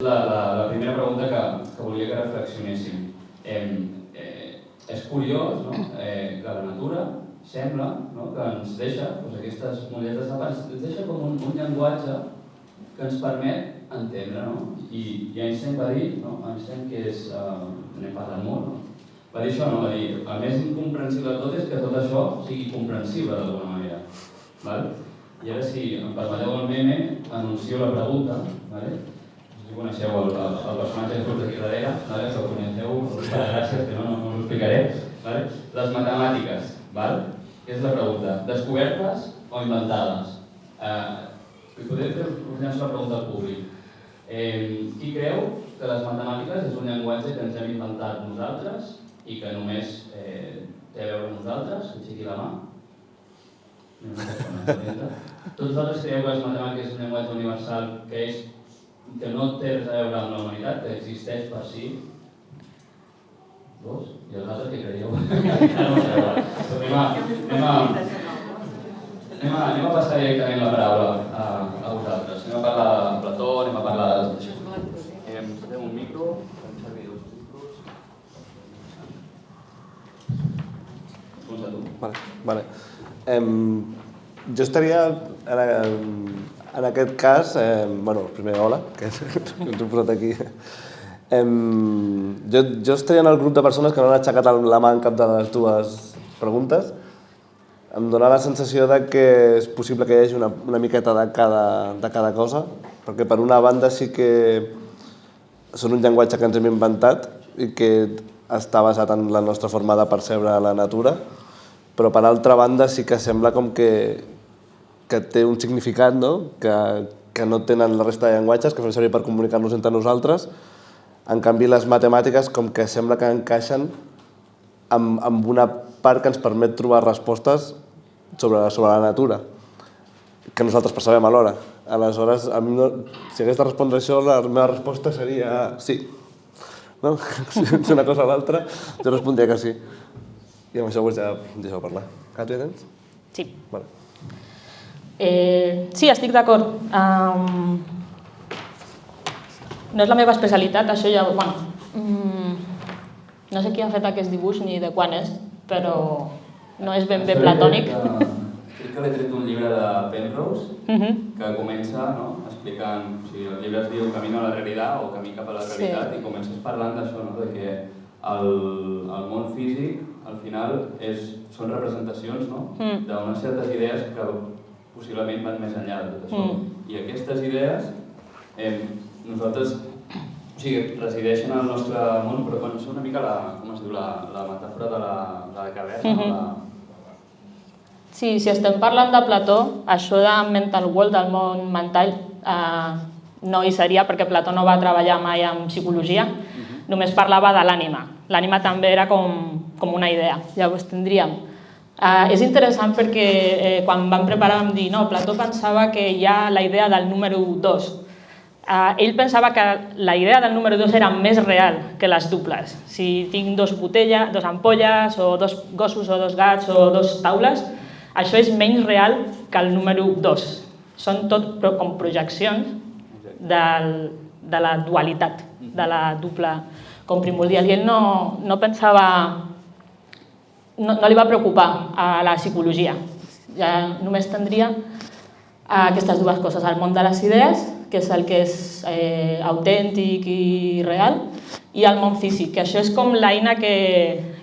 La primera pregunta que volia que reflexionéssim. És curiós que la natura sembla que ens deixa, aquestes molletes de pas, ens deixa com un llenguatge que ens permet entendre. I Einstein va dir, Einstein, que és, n'hem parlat molt, va dir això, va dir, el més incomprensible de tot és que tot això sigui comprensible d'alguna manera. I ara, si em permeteu el meme, anuncio la pregunta. Si coneixeu el personatge que surt aquí darrere, que el coneixeu, per gràcies, que no us ho explicaré. Les matemàtiques, què és la pregunta? Descobertes o inventades? Podem fer-nos la pregunta al públic. Qui creu que les matemàtiques és un llenguatge que ens hem inventat nosaltres i que només té a veure amb nosaltres? Que aixequi la mà. Tots vosaltres creieu que les matemàtiques és un llenguatge universal que no té res a veure amb la humanitat, que existeix per si? Dos? I els altres què creieu? Anem a passar directament la paraula a vosaltres. Anem a parlar de Plató, anem a parlar d'això. Fem un micro, fem servir dos micros. Comença tu. Vale. Jo estaria en aquest cas, primer hola, que ens he posat aquí. Jo estaria en el grup de persones que no han aixecat la mà en cap de les dues preguntes. Em dóna la sensació que és possible que hi hagi una miqueta de cada cosa, perquè per una banda sí que són un llenguatge que ens hem inventat i que està basat en la nostra forma de percebre la natura, però per altra banda sí que sembla com que té un significat, que no tenen la resta de llenguatges, que fem servir per comunicar-nos entre nosaltres. En canvi, les matemàtiques com que sembla que encaixen amb una part que ens permet trobar respostes sobre la natura, que nosaltres percebem alhora. Aleshores, si hagués de respondre això, la meva resposta seria sí. Si una cosa o l'altra, jo respondria que sí. I amb això ja deixeu parlar. Càtia, tens? Sí. Vale. Sí, estic d'acord. No és la meva especialitat, això ja... No sé qui ha fet aquest dibuix ni de quan és, però no és ben bé platònic. Crec que l'he tret d'un llibre de Penrose, que comença explicant... El llibre es diu Camino a la realitat o Camí cap a la realitat, i comences parlant d'això, de que el món físic, al final, són representacions d'unes certes idees que possiblement van més enllà de tot això. I aquestes idees, nosaltres, resideixen al nostre món, però és una mica la metàfora de la caverna. Sí, si estem parlant de Plató, això de mental world, del món mental, no hi seria, perquè Plató no va treballar mai amb psicologia, només parlava de l'ànima. L'ànima també era com una idea. Llavors tindríem... És interessant perquè quan vam preparar vam dir no, Plató pensava que hi ha la idea del número 2. Ell pensava que la idea del número 2 era més real que les duples. Si tinc dos ampolles, o dos gossos, o dos gats, o dos taules, això és menys real que el número 2. Són tot com projeccions de la dualitat, de la doble com primordial. I ell no pensava... No li va preocupar a la psicologia. Ja només tindria aquestes dues coses, el món de les idees, que és el que és autèntic i real, i el món físic, que això és com l'eina que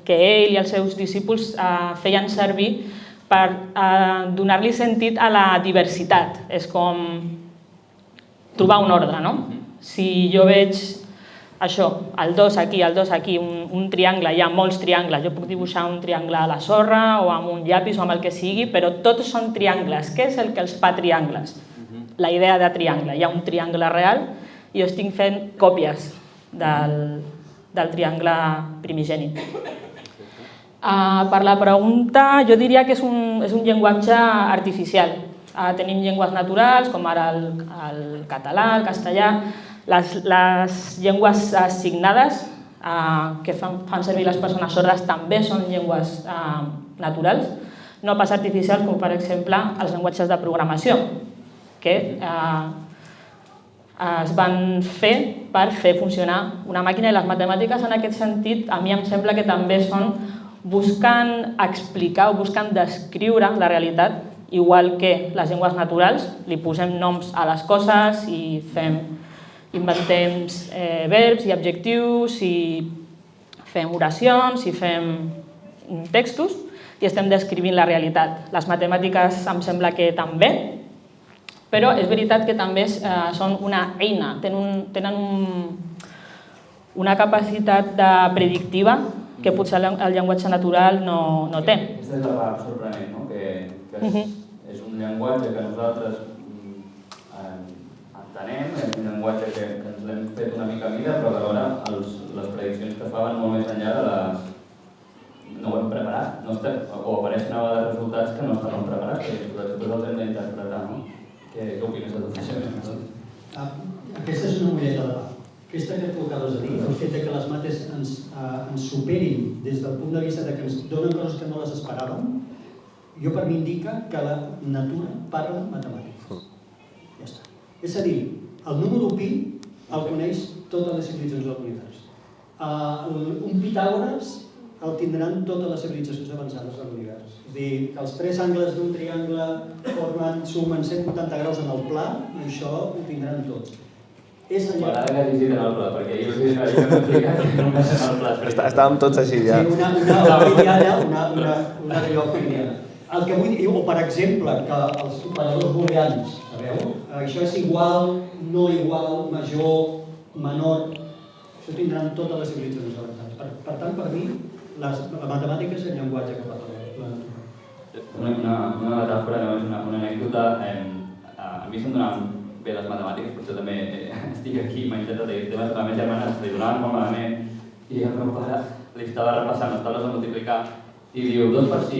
ell i els seus discípuls feien servir per donar-li sentit a la diversitat. És com trobar un ordre, no? Si jo veig això, el 2 aquí, un triangle, hi ha molts triangles, jo puc dibuixar un triangle a la sorra o amb un llapis o amb el que sigui, però tots són triangles. Què és el que els fa triangles? La idea de triangle. Hi ha un triangle real i jo estic fent còpies del triangle primigeni. Per la pregunta, jo diria que és un llenguatge artificial. Tenim llengües naturals, com ara el català, el castellà. Les llengües assignades que fan servir les persones sordes també són llengües naturals, no pas artificials, com per exemple els llenguatges de programació, que es van fer per fer funcionar una màquina, i les matemàtiques en aquest sentit a mi em sembla que també són buscant explicar o buscant descriure la realitat, igual que les llengües naturals, li posem noms a les coses i inventem verbs i adjectius i fem oracions i fem textos i estem descrivint la realitat. Les matemàtiques em sembla que també, però és veritat que també són una eina, tenen una capacitat predictiva que potser el llenguatge natural no té. Aquesta és la part sorprenent, no? Que és un llenguatge que nosaltres entenem, és un llenguatge que ens l'hem fet una mica a mida, però alhora les prediccions que fa van molt més enllà de les... No ho hem preparat, o apareixen a vegades resultats que no estaven preparats, perquè tots els hem d'interpretar, no? Què opines de tot això? Aquesta és una mulleta de pa. Aquesta que tu acabes de dir, el fet que les mates ens superin des del punt de vista que ens donen coses que no les esperàvem, jo per mi indica que la natura parla matemàtiques. Ja està. És a dir, el número pi el coneix totes les civilitzacions de l'univers. Un Pitàgores el tindran totes les civilitzacions avançades de l'univers. És a dir, que els tres angles d'un triangle sumen 180 graus en el pla, això ho tindran tots. M'agrada que hagis dit en el pla, perquè jo us he explicat que només en el pla. Estàvem tots així ja. Sí, una d'allò euclidiana. El que vull dir, o per exemple, que els operadors booleans, sabeu? Això és igual, no igual, major, menor, això tindran totes les civilitzacions avançades. Per tant, per mi, la matemàtica és el llenguatge que parla la natura. Una metàfora, una anècdota, a mi se'm donaven bé les matemàtiques, potser també estic aquí i m'ha intentat dir temes, a la meva germana se li donaven molt malament i el meu pare li estava repassant les taules de multiplicar i diu 2 per 6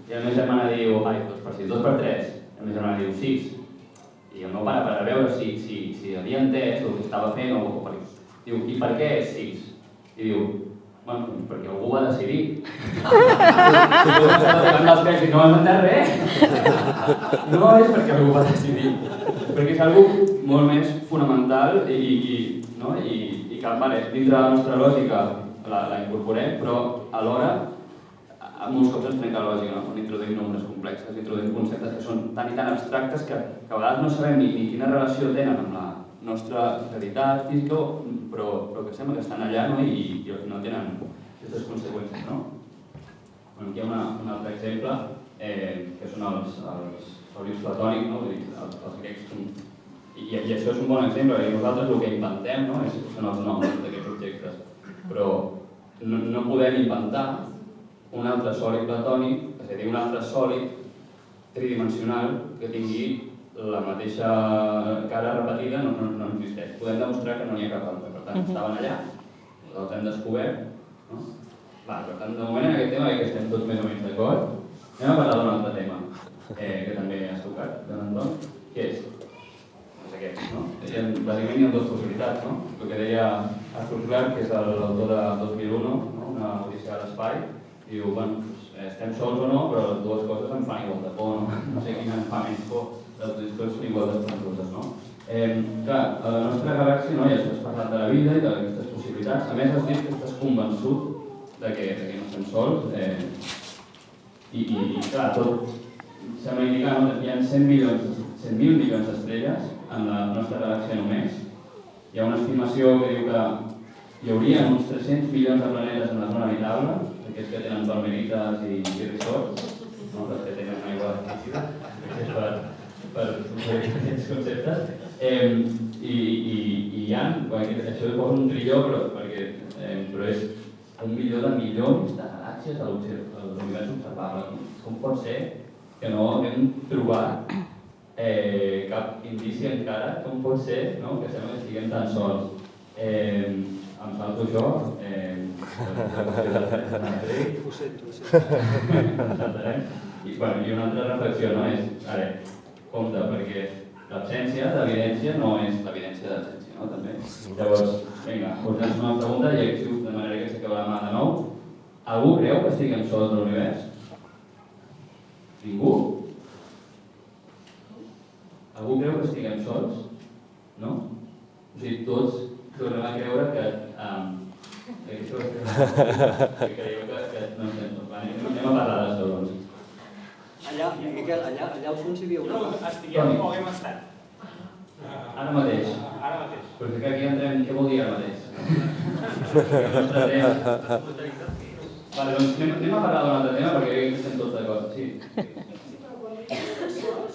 i la meva germana diu, 2 per 6, 2 per 3 i la meva germana diu 6 i el meu pare per veure si havia entès el que estava fent diu, i per què és 6? I diu, bueno, perquè algú va decidir. No has entès res. No és perquè algú va decidir. Perquè és algo molt més fonamental i que, dintre de la nostra lògica la incorporem, però alhora molts cops ens trenca la lògica, on introduïm nombres complexes, introduïm conceptes que són tan i tan abstractes que a vegades no sabem ni quina relació tenen amb la nostra realitat física, però que sembla que estan allà i al final tenen aquestes conseqüències. Aquí hi ha un altre exemple, que són els sòlids platònics, els grecs. I això és un bon exemple, perquè nosaltres el que inventem són els noms d'aquests objectes. Però no podem inventar un altre sòlid platònic, és a dir, un altre sòlid tridimensional que tingui la mateixa cara repetida, no existeix. Podem demostrar que no n'hi ha cap altre. Per tant, estaven allà, els hem descobert. Per tant, de moment en aquest tema que estem tots més o menys d'acord, anem a parlar d'un altre tema que també has tocat, Anton, que és aquest. Bàsicament hi ha dues possibilitats. El que deia Arthur Clarke, que és l'autor de 2001, una odissea a l'espai, diu, estem sols o no, però les dues coses em fan igual de por, no sé quina em fa menys por. Les dues coses són igual d'espantoses, no? Clar, a la nostra galàxia ja has parlat de la vida i d'aquestes possibilitats. A més, has dit que estàs convençut que no estem sols. I clar, tot sembla indicar que hi ha 100.000 milions d'estrelles en la nostra galàxia només. Hi ha una estimació que diu que hi hauria uns 300 milions de planetes en la zona habitable, aquests que tenen palmerites i resorts, els que tenen aigua líquida, per sugerir aquests conceptes. I hi ha, això ho poso un trilló, però és 1 milió de milions de galàxies a l'univers observable. Com pot ser que no haguem trobat cap indici encara? Com pot ser que sembla que estiguem tan sols? Em salto això. I una altra reflexió és, compte, perquè l'absència d'evidència no és l'evidència d'absència, no? També. Llavors, vinga, us llanço una pregunta i de manera que s'acaba la mà de nou. Algú creu que estiguem sols a l'univers? Ningú? Algú creu que estiguem sols? No? tots tornem a creure que creieu que no estem tot. Anem a parlar d'això, doncs. Allà al fons hi havia una... Estiguem o hem estat? Ara mateix. Ara mateix. Perquè que aquí entrem, què vol dir ara mateix? Vale, doncs anem a parlar d'un altre tema perquè crec que estem tots d'acord. Sí. Sí, però quan hi ha dimensions,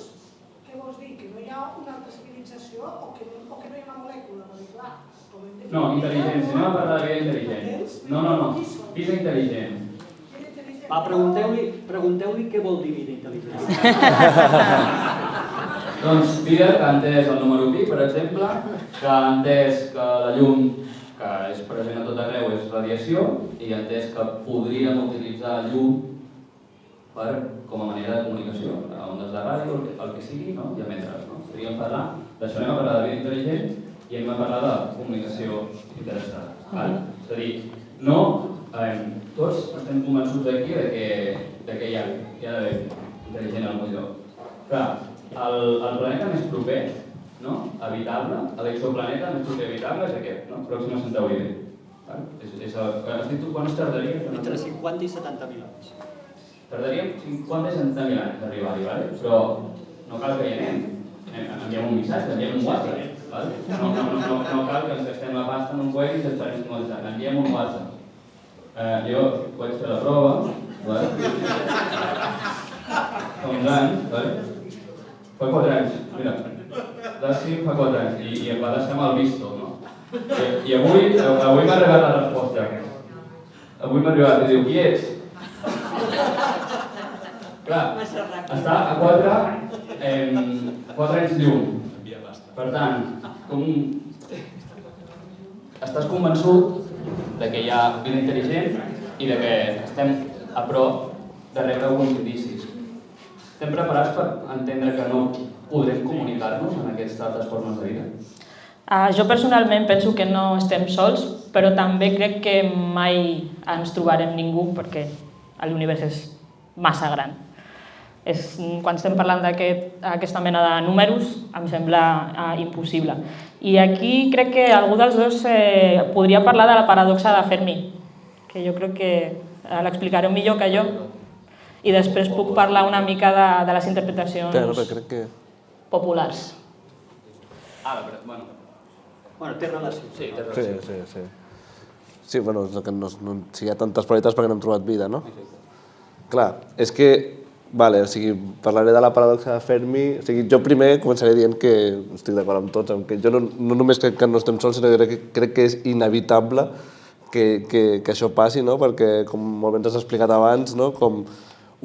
què vols dir? Que no hi ha una altra civilització o que no hi ha una molècula? Perquè clar, com hem definit... No, intel·ligència. Anem a parlar de vida intel·ligent. No. Vida intel·ligent. Va, pregunteu-li què vol dir vida intel·ligent. Doncs vida que ha entès el número pi, per exemple, que ha entès que la llum, que és present a tot arreu, és radiació, i ha entès que podríem utilitzar llum com a manera de comunicació, a ondes de ràdio, el que sigui, no? I emetre-les. No? Podríem parlar d'això, anem a parlar de vida intel·ligent i anem a parlar de comunicació interestada. És a dir, no... tots estem convençuts aquí que hi ha d'haver intel·ligent al meu lloc. Clar, el planeta més proper, no? Habitable, l'exoplaneta més proper habitable és aquest, no? Pròxima Centauri. Has dit tu quan es tardaria? Entre 50 i 70.000 anys. Tardaríem 50 i 70.000 anys d'arribar-hi, vale? Però no cal que hi anem. Enviem un missatge, enviem un WhatsApp. Vale? No cal que ens gastem la pasta en un coet i ens esperem 50 anys. Enviem un WhatsApp. Jo vaig fer la prova, vale? Fa uns anys, vale? Fa 4 anys, mira, l'Àssim fa 4 anys i em va deixar amb el visto, no? I avui m'ha arribat la resposta. Avui m'ha arribat i diu, qui ets? Clar, està a 4 anys llum. Per tant, estàs convençut de que hi ha vida intel·ligent i de que estem a prop de rebre alguns indicis. Estem preparats per entendre que no podrem comunicar-nos en aquestes altres formes de vida? Jo personalment penso que no estem sols, però també crec que mai ens trobarem ningú perquè l'univers és massa gran. Quan estem parlant d'aquesta mena de números, em sembla impossible. I aquí crec que algú dels dos podria parlar de la paradoxa de Fermi, que jo crec que l'explicareu millor que jo, i després puc parlar una mica de les interpretacions populars. Bueno, té relació. Sí, té relació. Sí. Sí, bueno, si hi ha tantes probabilitats perquè no hem trobat vida, no? Clar, és que vale, o sigui, parlaré de la paradoxa de Fermi. O sigui, jo primer començaré dient que estic d'acord amb tots, que jo no només crec que no estem sols, sinó que crec que és inevitable que això passi, no? Perquè, com molt bé ens has explicat abans, no? Com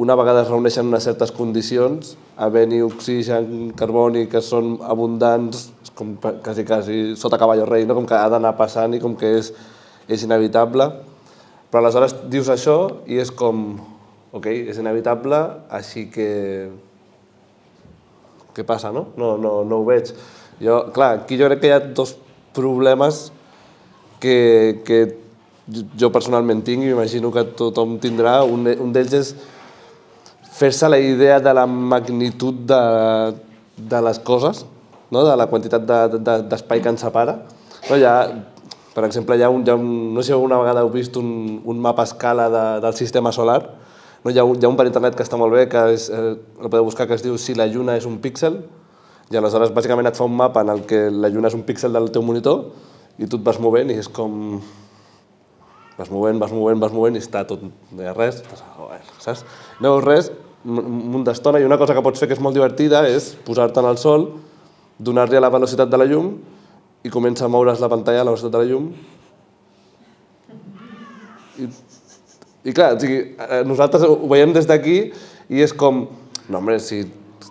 una vegada es reuneixen unes certes condicions, havent-hi oxigen, carboni, que són abundants, com quasi sota cavall o rei, no? Com que ha d'anar passant i com que és inevitable. Però aleshores dius això i és com... Ok, és inevitable, així que... Què passa, no? No ho veig. Clar, aquí jo crec que hi ha dos problemes que jo personalment tinc i m'imagino que tothom tindrà. Un d'ells és fer-se la idea de la magnitud de les coses, no? De la quantitat d'espai que ens separa. Per exemple, no sé si alguna vegada heu vist un mapa a escala del sistema solar. Hi ha un per internet que està molt bé, que el podeu buscar, que es diu Si la lluna és un píxel, i aleshores bàsicament et fa un mapa en el que la lluna és un píxel del teu monitor i tu et vas movent i és com... Vas movent i està tot... No hi ha res, saps? No veus res, un munt d'estona, i una cosa que pots fer que és molt divertida és posar-te en el sol, donar-li a la velocitat de la llum i comença a moure's la pantalla a la velocitat de la llum. I clar, nosaltres ho veiem des d'aquí i és com... No, home, si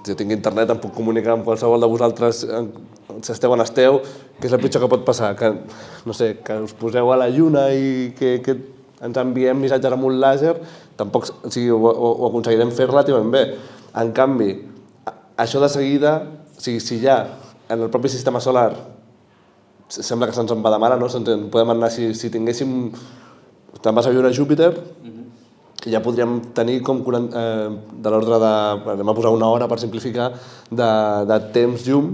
jo tinc internet em puc comunicar amb qualsevol de vosaltres, si esteu on esteu, que és el pitjor que pot passar, que, no sé, que us poseu a la lluna i que ens enviem missatges amb un làser, tampoc, o sigui, ho aconseguirem fer relativament bé. En canvi, això de seguida, o sigui, si ja en el propi sistema solar sembla que se'ns en va de mare, no? Podem anar, si tinguéssim... Te'n vas a viure a Júpiter i ja podríem tenir com de l'ordre de... Anem a posar una hora per simplificar, de temps llum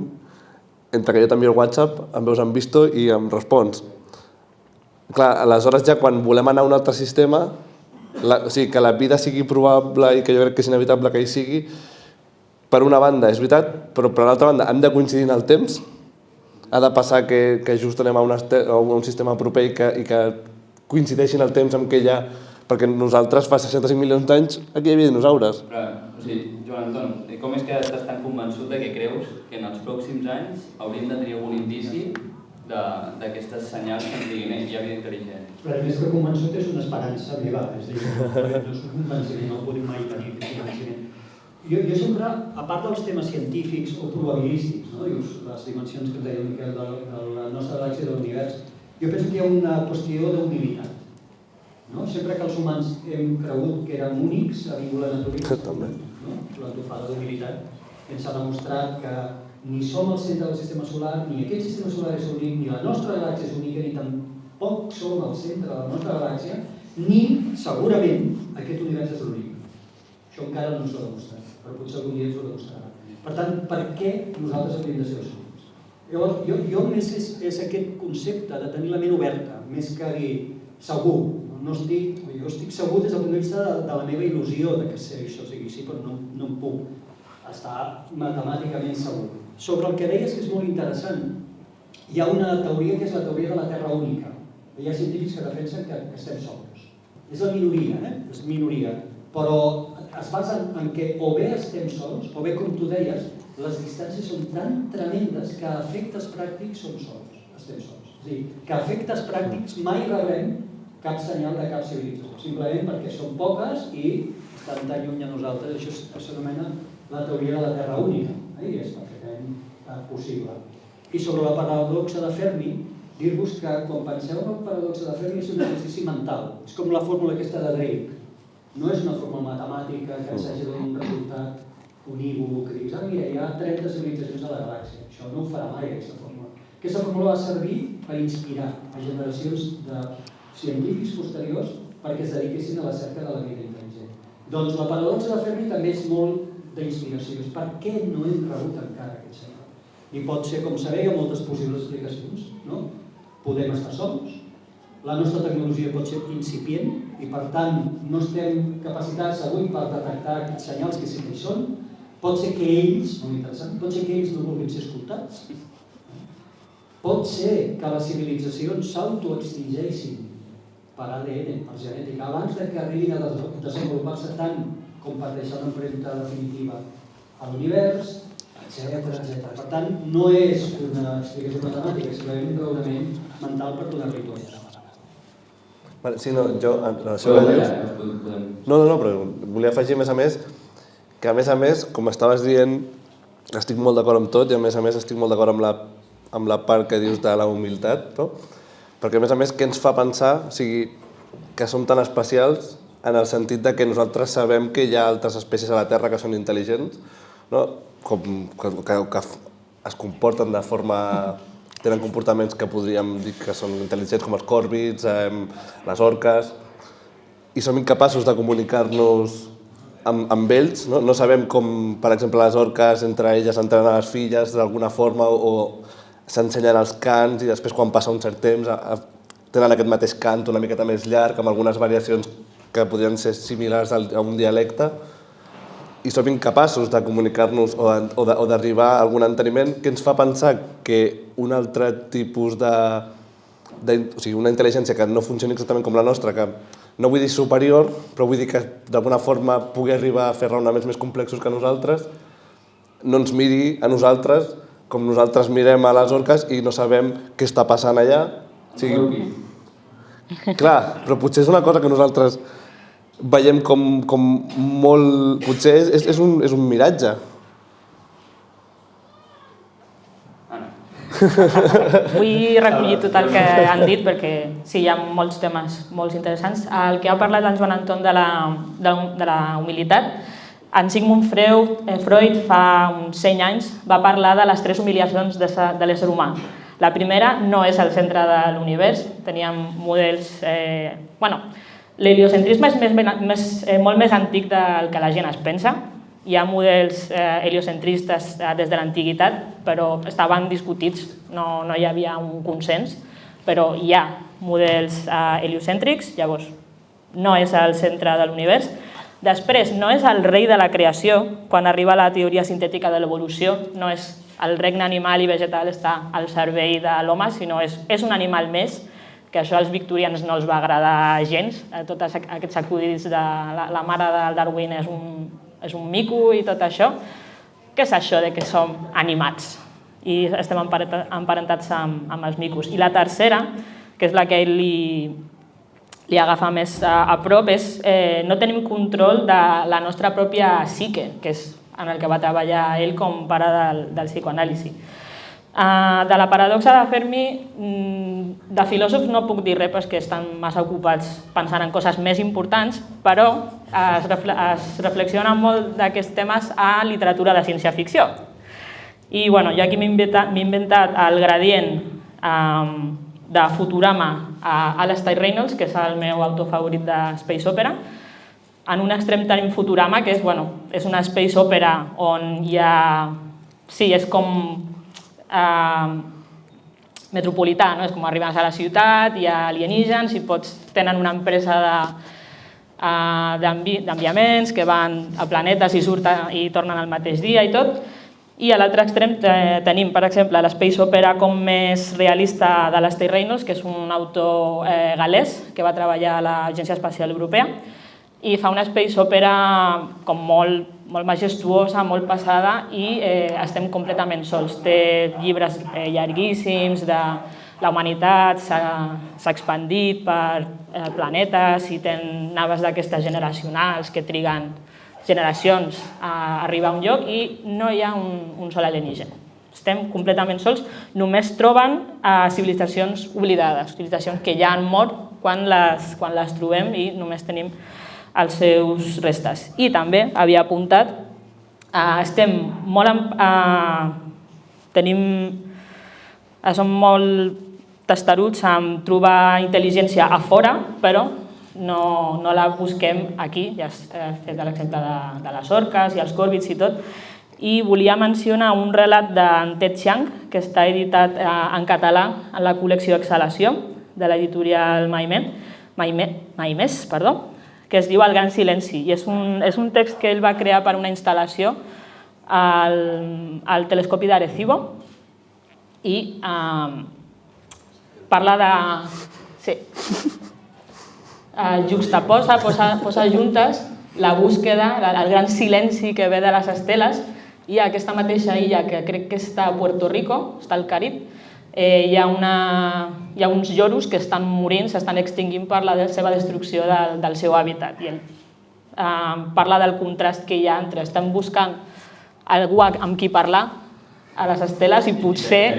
entre que jo t'envio el WhatsApp, em veus en visto i em respons. Clar, aleshores ja quan volem anar a un altre sistema, o sigui, que la vida sigui probable i que jo crec que és inevitable que hi sigui, per una banda és veritat, però per l'altra banda hem de coincidir en el temps, ha de passar que just anem a un sistema proper i que coincideixi en el temps amb que ja... Perquè nosaltres fa 65 milions d'anys aquí hi havia dinosaures. Però, o sigui, Joan Anton, com és que estàs tan convençut de que creus que en els pròxims anys hauríem de tenir algun indici d'aquestes senyals que ens diguin hi ha vida intel·ligent? Però més que convençut és una esperança meva, és a dir, no és un convenciment, no podem mai tenir aquest convenciment. Jo sempre, a part dels temes científics o probabilístics, no? Dius, les dimensions que ens deia el Miquel de la nostra galàxia de l'univers, jo penso que hi ha una qüestió d'humilitat. No? Sempre que els humans hem cregut que érem únics, ha vingut la naturalesa, no? L'antofada d'humilitat, ens ha demostrat que ni som el centre del sistema solar, ni aquest sistema solar és únic, ni la nostra galàxia és única, ni tampoc som el centre de la nostra galàxia, ni, segurament, aquest univers és l'únic. Això encara no ens ho ha demostrat, però potser algun dia ens ho demostrarà. Per tant, per què nosaltres hauríem de ser els únics? Llavors, jo més és aquest concepte de tenir la ment oberta, més que dir segur. Jo estic segur des del punt de vista de la meva il·lusió de que això sigui així, però no em puc estar matemàticament segur. Sobre el que deies, que és molt interessant, hi ha una teoria que és la teoria de la Terra única. Hi ha científics que defensen que estem sols. És la minoria, és minoria, però es basa en que o bé estem sols, o bé, com tu deies, les distàncies són tan tremendes que a efectes pràctics som sols, estem sols. És a dir, que a efectes pràctics mai rebrem cap senyal de cap civilització, simplement perquè són poques i estan tan lluny a nosaltres. Això s'anomena la teoria de la Terra única, i és perfectament possible. I sobre la paradoxa de Fermi, dir-vos que quan penseu en la paradoxa de Fermi és un exercici mental, és com la fórmula aquesta de Drake, no és una fórmula matemàtica que ens hagi de donar un resultat unívoc, que dius, mira, hi ha 30 civilitzacions a la galàxia, això no ho farà mai aquesta fórmula. Aquesta fórmula va servir per inspirar a generacions de científics posteriors perquè es dediquessin a la cerca de la vida intel·ligent. Doncs la paradoxa de Fermi també és molt d'inspiració. És per què no hem rebut encara aquest senyal? I pot ser, com sabeu, hi ha moltes possibles explicacions, no? Podem estar sols, la nostra tecnologia pot ser incipient i per tant no estem capacitats avui per detectar aquests senyals que sí que hi són. Pot ser que ells, molt interessant, pot ser que ells no vulguin ser escoltats. Pot ser que les civilitzacions s'autoextingeixin per ADN, per genètica, abans que arribin a desenvolupar-se tant com per deixar una empremta definitiva a l'univers, etc. Per tant, no és una explicació matemàtica, és simplement un raonament mental per donar-li tots. Sí, no, jo... No, però volia afegir, a més, que a més, com estaves dient, estic molt d'acord amb tot i a més estic molt d'acord amb la part que dius de la humilitat, no? Perquè a més, què ens fa pensar, o sigui, que som tan especials en el sentit de que nosaltres sabem que hi ha altres espècies a la Terra que són intel·ligents, no? Que es comporten de forma... tenen comportaments que podríem dir que són intel·ligents, com els còrvids, les orques, i som incapaços de comunicar-nos amb ells, no? No sabem com, per exemple, les orques entre elles entrenen les filles d'alguna forma o s'ensenyen els cants i després quan passa un cert temps tenen aquest mateix cant una miqueta més llarg, amb algunes variacions que podrien ser similars a un dialecte, i som incapaços de comunicar-nos o d'arribar a algun enteniment que ens fa pensar que un altre tipus o sigui, una intel·ligència que no funcioni exactament com la nostra, que no vull dir superior, però vull dir que d'alguna forma pugui arribar a fer raonaments més complexos que nosaltres, no ens miri a nosaltres com nosaltres mirem a les orques i no sabem què està passant allà. O sigui, clar, però potser és una cosa que nosaltres veiem com molt... Potser és un miratge. Vull recollir tot el que han dit perquè sí, hi ha molts temes molt interessants. El que ha parlat en Joan Anton de la humilitat, en Sigmund Freud fa uns 100 anys va parlar de les 3 humiliacions de l'ésser humà. La primera no és el centre de l'univers, teníem models... L'heliocentrisme és molt més antic del que la gent es pensa. Hi ha models heliocentristes des de l'antiguitat, però estaven discutits, no hi havia un consens, però hi ha models heliocèntrics, llavors no és el centre de l'univers. Després, no és el rei de la creació, quan arriba la teoria sintètica de l'evolució, no és el regne animal i vegetal està al servei de l'home, sinó és un animal més, que això als victorians no els va agradar gens, tots aquests acudits de la mare del Darwin és un mico i tot això. Què és això de que som animats i estem emparentats amb els micos? I la tercera, que és la que ell li agafa més a prop, és no tenim control de la nostra pròpia psique, que és en el que va treballar ell com pare del psicoanàlisi. De la paradoxa de Fermi, de filòsofs no puc dir res perquè estan massa ocupats pensant en coses més importants, però es reflexiona molt d'aquests temes a literatura de ciència-ficció. I jo aquí m'he inventat el gradient de Futurama a Alastair Reynolds, que és el meu autor favorit de Space Opera. En un extrem tenim Futurama, que és una space opera on hi ha... Sí, és com metropolità, no? És com arribes a la ciutat, hi ha alienígens i tenen una empresa d'enviaments que van a planetes i surten i tornen al mateix dia i tot. I a l'altre extrem tenim, per exemple, l'espace opera com més realista de l'Alastair Reynolds, que és un autor galès que va treballar a l'Agència Espacial Europea i fa una space opera com molt majestuosa, molt passada i estem completament sols. Té llibres llarguíssims de la humanitat, s'ha expandit per planetes i té naves d'aquestes generacionals que triguen generacions a arribar a un lloc i no hi ha un sol alienígen. Estem completament sols, només troben civilitzacions oblidades, civilitzacions que ja han mort quan les trobem i només tenim els seus restes. I també havia apuntat, som molt testaruts en trobar intel·ligència a fora, però no la busquem aquí, ja he fet l'exemple de les orques i els còrvids i tot, i volia mencionar un relat d'en Ted Chiang, que està editat en català en la col·lecció Exhalació, de l'editorial Maimés, que es diu El gran silenci, i és un text que ell va crear per una instal·lació al telescopi d'Arecibo i parla de... Sí. Juxtaposa, posa juntes la búsqueda, el gran silenci que ve de les esteles i aquesta mateixa illa que crec que està a Puerto Rico, està al Carib, hi ha uns lloros que estan morint, s'estan extingint per la seva destrucció del seu hàbitat. I ell parla del contrast que hi ha entre estem buscant algú amb qui parlar a les esteles i potser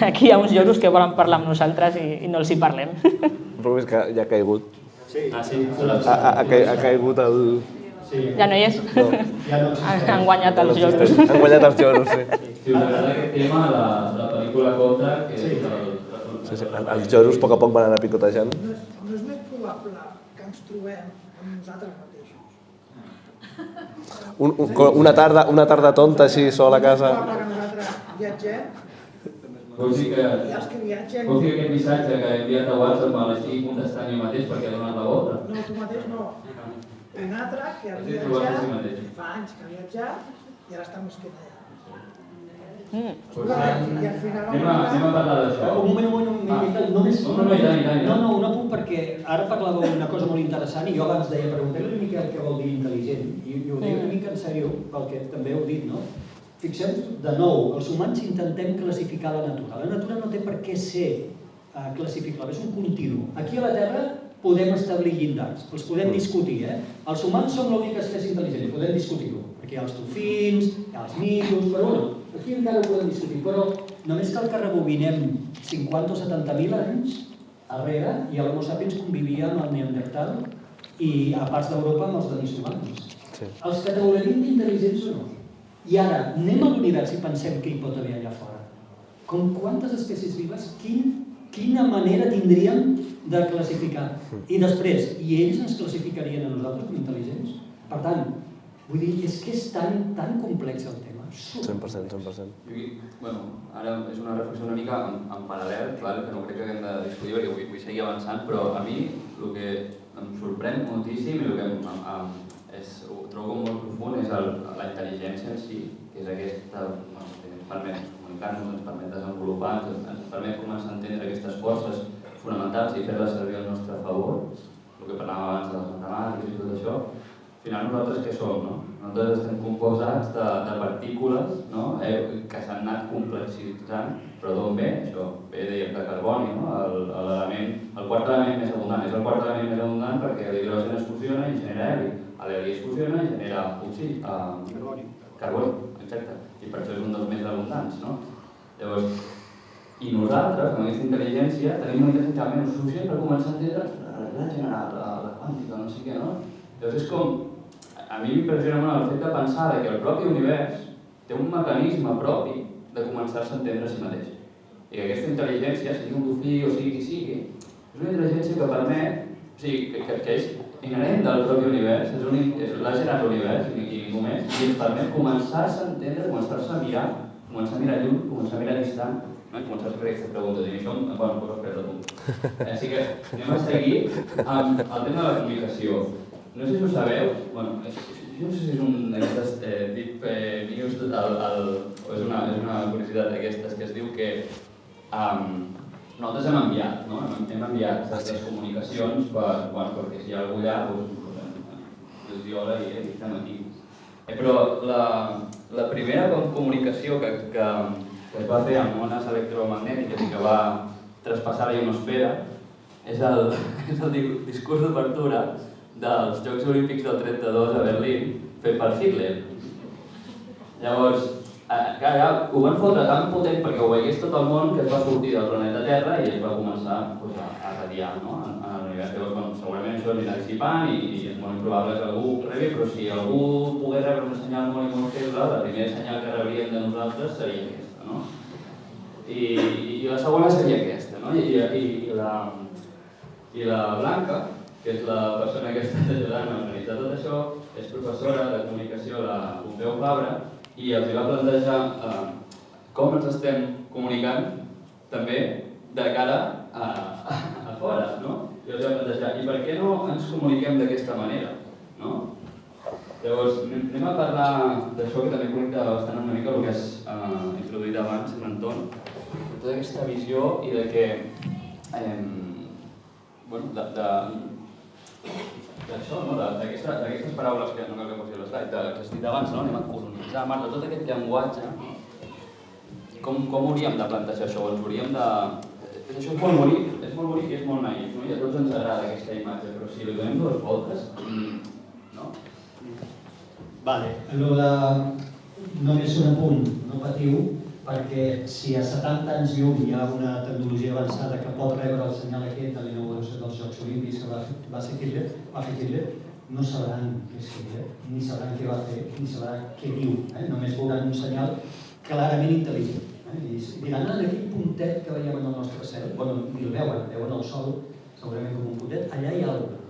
aquí hi ha uns lloros que volen parlar amb nosaltres i no els hi parlem. El problema és que ja ha caigut. Sí. Ha caigut el... Ja no hi és? Han guanyat els lloros. Han guanyat els lloros, sí. Si us agrada aquest tema, la pel·lícula Contra, que és els lloros a poc van anar picotejant. No és més probable que ens trobem amb nosaltres mateixos? Una tarda tonta així, sola a casa. És probable que nosaltres viatgem Vols dir que viatgen... aquest missatge que he enviat a WhatsApp me l'estigui contestant jo mateix perquè ha donat la volta? No, tu mateix no. Un altre que ha viatjat, fa anys que ha viatjat i ara està mosqueta allà. I al final... Anem a parlar d'això. Un moment, només... No, un apunt perquè ara parlàveu d'una cosa molt interessant i jo abans deia, pregunteu una mica què vol dir intel·ligent i ho deia una mica en sèrio pel que també heu dit, no? Fixeu-vos, de nou, els humans intentem classificar la natura. La natura no té per què ser classificable, és un continu. Aquí a la Terra podem establir llindars, els podem discutir. Els humans som l'única espècie intel·ligent, podem discutir-ho. Aquí hi ha els dofins, hi ha els micos, però bueno, aquí encara ho podem discutir. Però només cal que rebobinem 50 o 70.000 anys arrere i l'Homo sapiens convivia amb el Neandertal i a parts d'Europa amb els denisovans. Els categorim d'intel·ligents o no? I ara, anem a l'univers i pensem què hi pot haver allà fora. Com quantes espècies vives, quina manera tindríem de classificar? I després, i ells ens classificarien a nosaltres com intel·ligents? Per tant, Vull dir, és que és tan complex el tema. 100%, 100%. Ara és una reflexió una mica en paral·lel, clar, que no crec que haguem de discutir perquè vull seguir avançant, però a mi el que em sorprèn moltíssim i el que ho trobo com molt profund és la intel·ligència en si, que és aquesta que ens permet comunicar-nos, ens permet desenvolupar, ens permet començar a entendre aquestes forces fonamentals i fer-les servir al nostre favor, el que parlàvem abans de les matemàtiques i tot això. Al final nosaltres què som? No? Nosaltres estem composats de partícules, no? Que s'han anat complexitzant, però d'on ve això? Ve de carboni, no? El quart element més abundant. És el quart element més abundant perquè l'hidrogen es fusiona i genera heli. L'heli es fusiona i genera carboni, exacte. I per això és un dels més abundants, no? Llavors, i nosaltres, amb aquesta intel·ligència, tenim una intel·ligència suficient per començar a entendre la realitat general, la quàntica, no sé què, no? Llavors és com, a mi m'impressiona molt el fet de pensar que el propi univers té un mecanisme propi de començar-se a entendre a si mateix. I que aquesta intel·ligència, sigui un dofí o sigui qui sigui, és una intel·ligència que permet, o sigui, que és inherent del propi univers, l'ha generat l'univers i ningú més, i ens permet començar-se a entendre, començar-se a mirar lluny, començar a mirar distant, no? I començar a fer aquestes preguntes, i això em posa coses per damunt. Així que anem a seguir amb el tema de la comunicació. No sé si ho sabeu, bueno, jo no sé si és un d'aquestes deep news o és una curiositat d'aquestes que es diu que nosaltres hem enviat, no? Hem enviat aquestes comunicacions perquè si hi ha algú allà, doncs viola i estem aquí. Però la primera comunicació que es va fer amb ones electromagnètiques i que va traspassar la ionosfera és el discurs d'obertura dels Jocs Olímpics del 32 a Berlín, fet per Hitler. Llavors, ho van fotre tan potent perquè ho veiés tot el món que es va sortir del planeta Terra i es va començar a radiar en l'univers. Llavors, segurament això anirà dissipant i és molt improbable que algú rebi, però si algú pogués rebre una senyal molt immortal, la primera senyal que rebríem de nosaltres seria aquesta, no? I la segona seria aquesta, no? I la Blanca, que és la persona que està ajudant a organitzar tot això, és professora de comunicació a la Pompeu Fabra i els va plantejar com ens estem comunicant també de cara a fora, no? I els va plantejar, i per què no ens comuniquem d'aquesta manera, no? Llavors, anem a parlar d'això que també connecta bastant una mica el que has introduït abans, l'Anton, tota aquesta visió i de que, bueno, d'això, no? D'aquestes paraules que no cal que posi a l'eslide, que has dit abans, no? Anem a colonitzar Mart, de tot aquest llenguatge, com hauríem de plantejar això? Ens hauríem de... Això és molt bonic i és molt naïf, no? I a tots ens agrada aquesta imatge, però si li donem dues voltes, no? Vale, només un apunt, no patiu, perquè si a 70 anys llum hi ha una tecnologia avançada que pot rebre el senyal aquest de l'inauguració dels Jocs Olímpics que va fer Hitler, no sabran què és Hitler, ni sabran què va fer, ni sabran què diu. Només veuran un senyal clarament intel·ligent. I diran, aquell puntet que veiem en el nostre cel, bueno, ni el veuen el sol, segurament com un puntet, allà hi ha alguna cosa.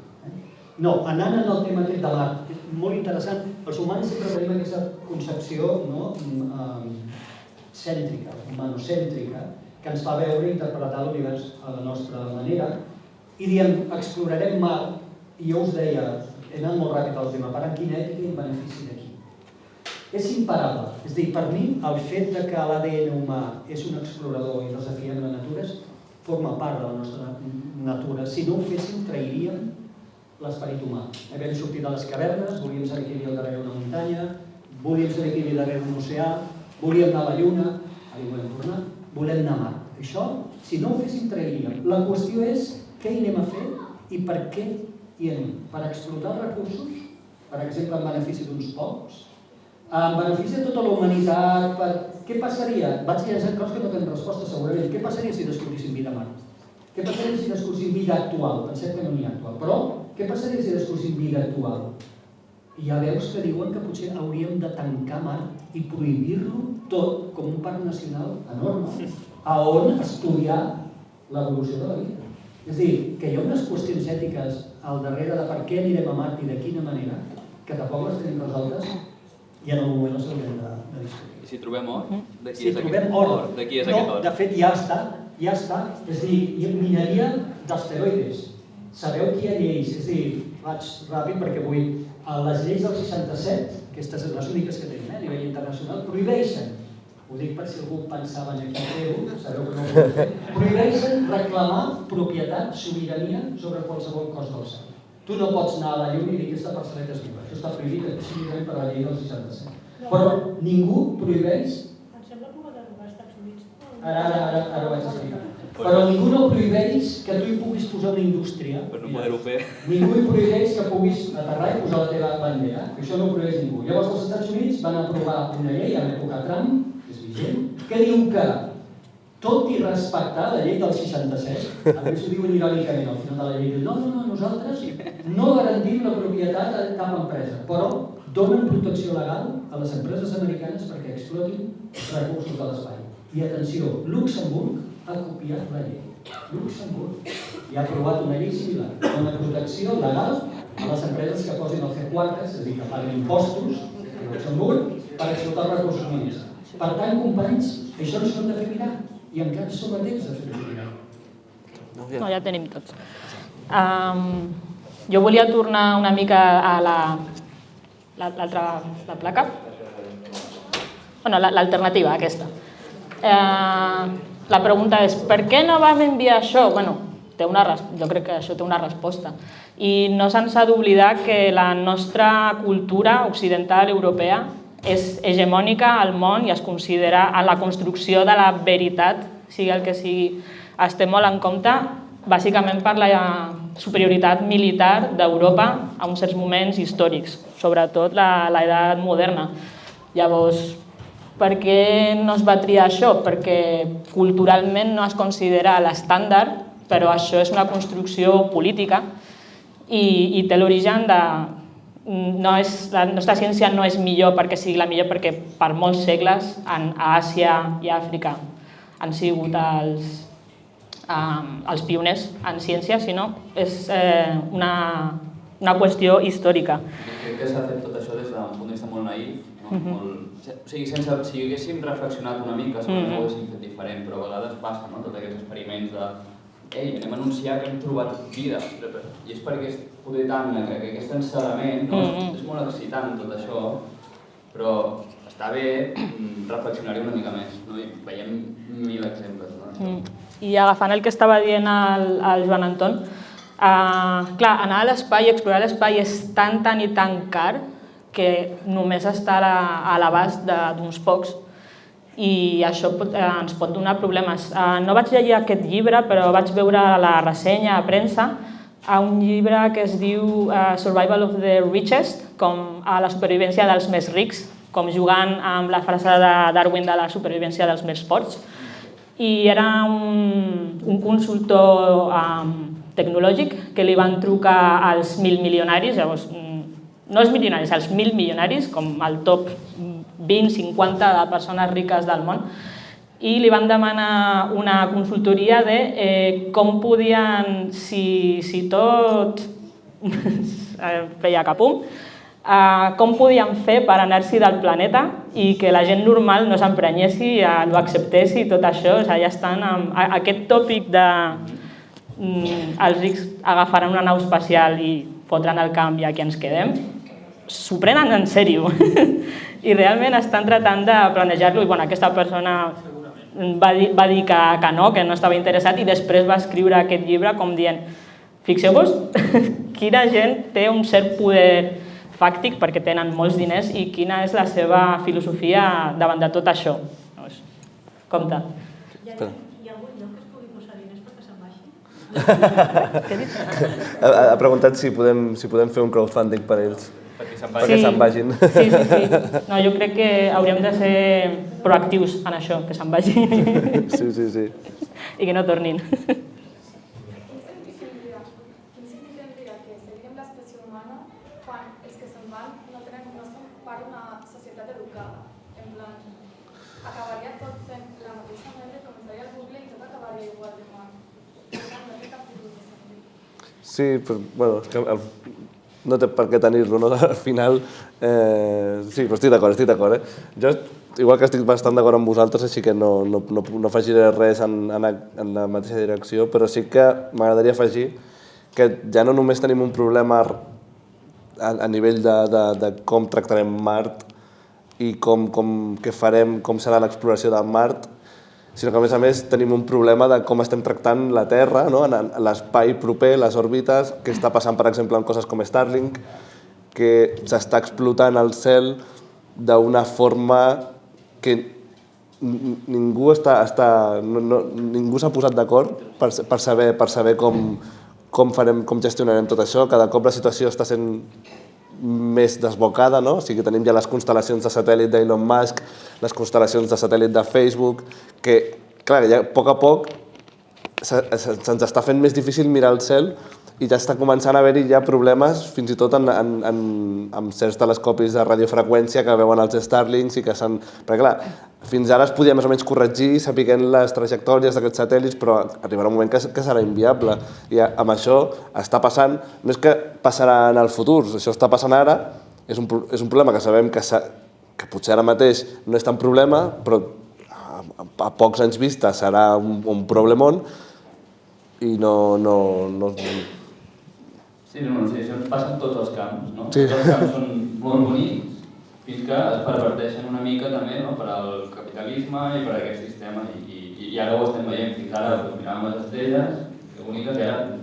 No, anant en el tema aquest de l'art, molt interessant, els humans sempre tenim aquesta concepció, no? Cèntrica, humanocèntrica, que ens fa veure i interpretar l'univers a la nostra manera i diem, explorarem Mart i jo us deia, he anat molt ràpid al tema, per quina ètica i benefici d'aquí. És imparable, és a dir, per mi el fet que l'ADN humà és un explorador i desafiem la natura forma part de la nostra natura. Si no ho féssim, trairíem l'esperit humà. Vam sortir de les cavernes, volíem saber què hi havia al darrere d'una muntanya, volíem saber què hi havia darrere d'un oceà, volíem anar a la Lluna, ara hi volem tornar, volem anar a Mart. Això, si no ho féssim, trairíem. La qüestió és què hi anem a fer i per què hi anem. Per explotar els recursos, per exemple, en benefici d'uns pocs, en benefici de tota la humanitat, què passaria? Vaig llançant coses que no tenen resposta segurament. Què passaria si descobríssim vida a Mart? Què passaria si descobríssim vida actual? Pensem que no n'hi ha actual, però què passaria si descobríssim vida actual? Hi ha veus que diuen que potser hauríem de tancar Mart i prohibir-lo tot com un parc nacional enorme, a on estudiar l'evolució de la vida. És a dir, que hi ha unes qüestions ètiques al darrere de per què anirem a Mart i de quina manera, que tampoc les tenim resoltes i en algun moment les haurem de discutir. I si trobem or, de qui Si és trobem aquest or, or? De qui és aquest or? de fet ja està, és a dir, mineria d'asteroides. Sabeu que hi ha lleis, és a dir, vaig ràpid perquè vull, les lleis del 67, aquestes són les úniques que tenim a nivell internacional, prohibeixen, ho dic per si algú pensava en aquí fer-ho, sabeu que no ho podem fer, prohibeixen reclamar propietat, sobirania sobre qualsevol cos del cel. Tu no pots anar a la llum i dir que aquesta parcel·leta és meva, això està prohibit exclusivament per la llei del 67. Però ningú prohibeix... Em sembla que ho va derogar als Estats Units. Ara ho vaig explicar. Però ningú no prohibeix que tu hi puguis posar una indústria. Per no poder-ho fer. Ningú hi prohibeix que puguis aterrar i posar la teva bandera. Això no ho prohibeix ningú. Llavors els Estats Units van aprovar una llei a l'època Trump, que és vigent, que diu que, tot i respectar la llei del 67, a més ho diuen irònicament al final de la llei, diu, no, nosaltres no garantim la propietat de cap empresa, però donen protecció legal a les empreses americanes perquè explotin els recursos de l'espai. I atenció, Luxemburg ha copiat la llei. Luxemburg i ha aprovat una llei similar, dona protecció legal a les empreses que posin el C4, és a dir, que paguen impostos a Luxemburg per explotar els recursos miners. Per tant, companys, això no s'ho hem de fer mirar i encara som a temps de fer-ho mirar. No, ja tenim tots. Jo volia tornar una mica a l'altra placa. Bueno, l'alternativa, aquesta. La pregunta és, per què no vam enviar això? Bueno, jo crec que això té una resposta. I no se'ns ha d'oblidar que la nostra cultura occidental europea és hegemònica al món i es considera en la construcció de la veritat, sigui el que sigui, es té molt en compte, bàsicament per la superioritat militar d'Europa a uns certs moments històrics, sobretot l'edat moderna. Llavors, per què no es va triar això? Perquè culturalment no es considera l'estàndard, però això és una construcció política i té l'origen de... La nostra ciència no és millor perquè sigui la millor, perquè per molts segles a Àsia i a Àfrica han sigut els pioners en ciència, sinó és una qüestió històrica. Crec que s'ha fet tot això des d'un punt de vista molt naïf. Si haguéssim reflexionat una mica, segurament ho haguéssim fet diferent, però a vegades passa, tots aquests experiments de ei, anem a anunciar que hem trobat vida. I és perquè és poder tant, que aquest encerament, és molt excitant tot això, però està bé reflexionar-hi una mica més, i veiem 1000 exemples. I agafant el que estava dient el Joan Anton, clar, anar a l'espai i explorar l'espai és tan i tan car que només està a l'abast d'uns pocs i això ens pot donar problemes. No vaig llegir aquest llibre, però vaig veure la ressenya a premsa a un llibre que es diu Survival of the Richest, com a la supervivència dels més rics, com jugant amb la frase de Darwin de la supervivència dels més forts. I era un consultor tecnològic que li van trucar als 1.000 milionaris, llavors no els milionaris, els 1.000 milionaris, com el top 20-50 de persones riques del món, i li van demanar una consultoria de com podien, si tot feia capum, com podien fer per anar-s'hi del planeta i que la gent normal no s'emprenyessi, ho acceptessi i tot això. Ja estan amb aquest tòpic de els rics agafaran una nau espacial i fotran el camp i aquí ens quedem, s'ho prenen en sèrio i realment estan tratant de planejar-lo i aquesta persona va dir que no estava interessat i després va escriure aquest llibre com dient fixeu-vos quina gent té un cert poder fàctic perquè tenen molts diners i quina és la seva filosofia davant de tot això. Compte. Hi ha algun lloc que es pugui posar diners perquè se'n vagi? Què dius? Ha preguntat si podem fer un crowdfunding per ells. Perquè se'n vagin. Sí. No, jo crec que hauríem de ser proactius en això, que se'n vagin. Sí. I que no tornin. Quin sentit tindria que seguim l'espècie humana quan els que se'n van no són part d'una societat educada? En plan, acabaria tot sent la mateixa manera, començaria el bucle i tot acabaria igual de mal. Per tant, no té cap tipus de sentit. Sí, però, bueno, és que no té per què tenir-lo, no? Al final, sí, però estic d'acord, Jo, igual que estic bastant d'acord amb vosaltres, així que no afegiré res en la mateixa direcció, però sí que m'agradaria afegir que ja no només tenim un problema a nivell de com tractarem Mart i què farem, com serà l'exploració de Mart, sinó que a més tenim un problema de com estem tractant la Terra, no? En l'espai proper, les òrbites, què està passant, per exemple, amb coses com Starlink, que s'està explotant el cel d'una forma que ningú s'ha posat d'acord per saber com gestionarem tot això. Cada cop la situació està sent més desbocada, no? O sigui, tenim ja les constel·lacions de satèl·lit d'Elon Musk, les constel·lacions de satèl·lit de Facebook, que, clar, ja a poc se'ns està fent més difícil mirar el cel i ja està començant a haver-hi ja problemes, fins i tot amb certs telescopis de radiofreqüència que veuen els Starlinks i que s'han... Perquè, clar, fins ara es podia més o menys corregir sapiguent les trajectòries d'aquests satèl·lits, però arribarà un moment que serà inviable. I amb això està passant, no és que passarà en el futur, això està passant ara, és un problema que sabem que potser ara mateix no és tan problema, però a pocs anys vista serà un problemon i no... Sí, això ens passa en tots els camps, no? Sí. Tots els camps són molt bonics fins que es perverteixen una mica també, no? Per al capitalisme i per a aquest sistema i ara ho estem veient. Fins ara miràvem les estrelles, que bonica, que ara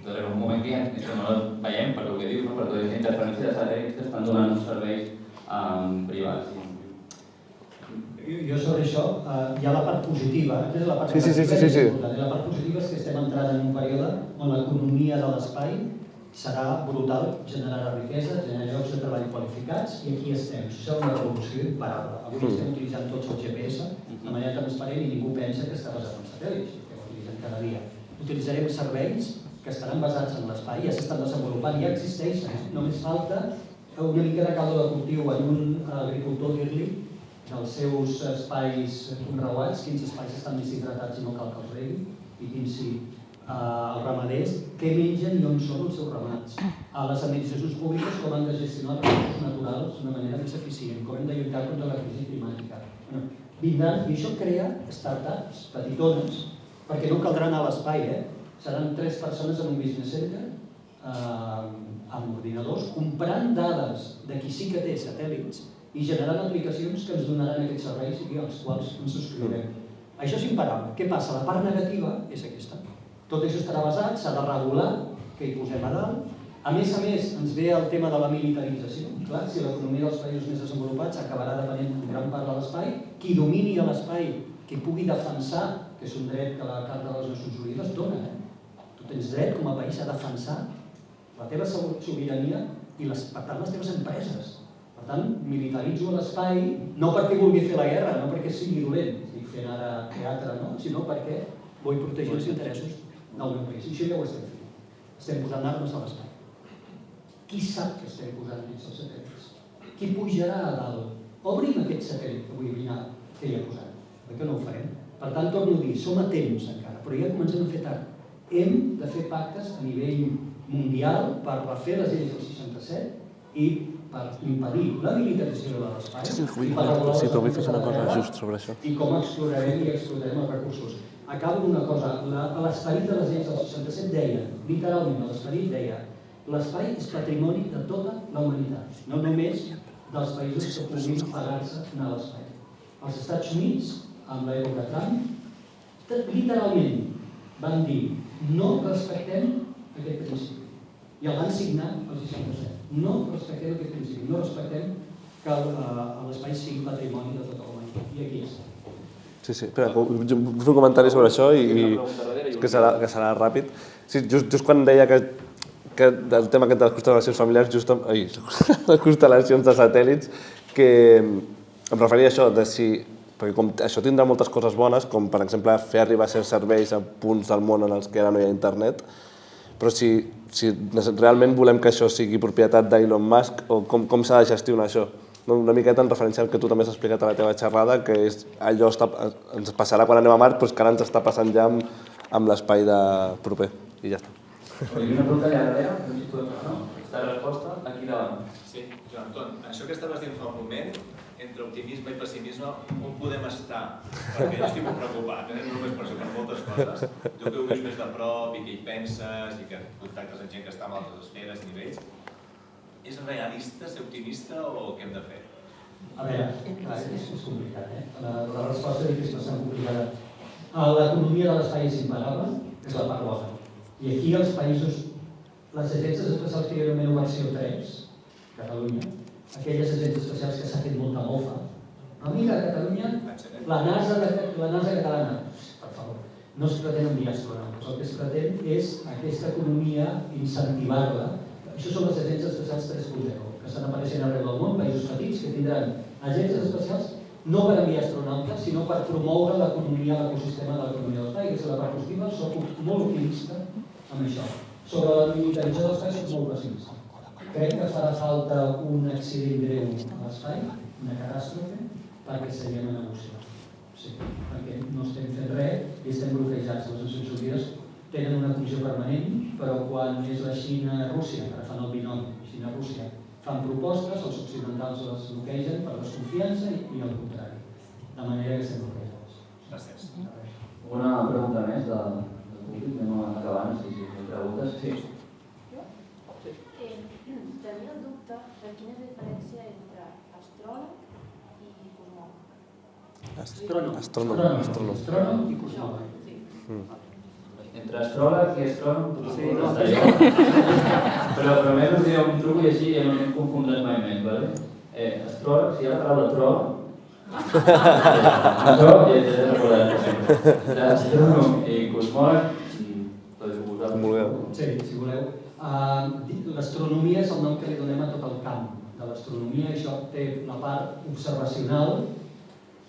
darrere un moment que no les veiem per el que dius, no? Per tota aquesta interferència de satèl·lits que estan donant uns serveis privats. Jo sobre això, hi ha la part positiva, aquesta és la part negativa, sí. La part positiva és que estem entrant en un període on l'economia de l'espai serà brutal, generarà riquesa, generarà llocs de treball qualificats i aquí estem. Això serà una revolució imparable. Avui estem utilitzant tots el GPS de manera transparent i ningú pensa que està basat en satèl·lits, que ho utilitzen cada dia. Utilitzarem serveis que estaran basats en l'espai, ja s'estan desenvolupant, ja existeixen. Només falta una mica de caldo de cultiu en un agricultor dir-li dels seus espais conreuats, quins espais estan més hidratats i no cal que els regui, i quins sí. Els ramaders, què mengen i on són els seus ramats. A les administracions públiques, com han de gestionar els recursos naturals d'una manera més eficient, com hem de lluitar contra la crisi climàtica. Vindran, i això crea startups petitones, perquè no caldrà anar a l'espai, Seran 3 persones en un business center, amb ordinadors, comprant dades de qui sí que té satèl·lits i generant aplicacions que ens donaran aquests serveis i als quals ens subscriurem. Això és imparable. Què passa? La part negativa és aquesta. Tot això estarà basat, s'ha de regular, que hi posem a dalt. A més, ens ve el tema de la militarització. Clar, si l'economia dels països més desenvolupats acabarà depenent en gran part de l'espai, qui domini l'espai, qui pugui defensar, que és un dret que la Carta de les Nacions Unides dona, Tu tens dret com a país a defensar la teva sobirania i per tant les teves empreses. Per tant, militaritzo l'espai, no perquè vulgui fer la guerra, no perquè sigui dolent, estic fent ara teatre, sinó perquè vull protegir els interessos del meu país. I això ja ho estem fent. Estem posant armes a l'espai. Qui sap que estem posant dins els satèl·lits? Qui pujarà a dalt? Obrim aquest satèl·lit que vull mirar que hi ha posat. Per què no ho farem? Per tant, torno a dir, som a temps encara, però ja comencem a fer tard. Hem de fer pactes a nivell mundial per refer les lleis del 67 i per impedir la militarització de l'espai i per regular les una cosa just sobre això. I com explorarem i explotarem els recursos. Acabo amb una cosa, l'esperit de les lleis del 67 deia, literalment l'esperit deia, l'espai és patrimoni de tota la humanitat, no només dels països que puguin pagar-se anar a l'espai. Els Estats Units, amb l'època Trump, literalment van dir no respectem aquest principi. I el van signar el 67. No respectem aquest principi, no respectem que l'espai sigui patrimoni de tota la humanitat. I aquí està. Sí, espera, vull fer un comentari sobre això i que serà ràpid. Sí, just quan deia que el tema de les constel·lacions familiars, les constel·lacions de satèl·lits, que em referia a això, perquè com això tindrà moltes coses bones, com per exemple fer arribar certs serveis a punts del món en els que ara no hi ha internet, però si realment volem que això sigui propietat d'Elon Musk, o com s'ha de gestionar això? Una miqueta en referència al que tu també has explicat a la teva xerrada, que és allò ens passarà quan anem a Mart, però que ara ens està passant ja amb l'espai proper. I ja està. Hi una pregunta allà darrere, no sé si podem fer, no? Aquesta resposta, aquí davant. Sí, Joan Anton, això que estaves dient fa un moment, entre optimisme i pessimisme, on podem estar? Perquè jo estic molt preocupat, no només per això, per moltes coses. Tu que ho veus més de prop i que hi penses i que contactes amb gent que està en altres esferes i nivells, és realista ser optimista o què hem de fer? A veure, és complicat, La resposta és bastant complicada. L'economia de l'espai és imparable, és la part bona. I aquí els països, les agències especials que hi ha en versió 3, Catalunya, aquelles agències especials que s'ha fet molta mofa. Mira, Catalunya, la NASA catalana, per favor, no es pretén enviar astronautes. El que es pretén és aquesta economia incentivar-la. Això són les agències especials 3.0, que estan apareixent arreu del món, països petits que tindran agències especials no per enviar astronautes, sinó per promoure l'economia, l'ecosistema de l'economia de l'espai, que és la part positiva. Soc molt optimista amb això. Sobre la militarització de l'espai soc molt pessimista. Crec que farà falta un accident greu a l'espai, una catàstrofe, perquè seguim a negociar. Sí, perquè no estem fent res i estem bloquejats. Les Nacions Unides tenen una comissió permanent, però quan és la Xina-Rússia, ara fan el binomi, Xina-Rússia, fan propostes, els occidentals les bloquegen per desconfiança i el contrari. De manera que estem bloquejats. Gràcies. Una pregunta més del públic? Anem acabant, si fem preguntes. Sí. Tenia el dubte de quina és la diferència entre astròleg i cosmòleg. Astrònom i cosmòleg. Entre astròleg i astrònom, potser està allò. Però més us diré un truc i així no em confondràs mai més, vale? Astròleg, si hi ha la paraula tro, això ja he de recordar sempre. Astrònom i cosmòleg, tot i vosaltres. Sí, si voleu. L'astronomia és el nom que li donem a tot el camp de l'astronomia. Això té la part observacional,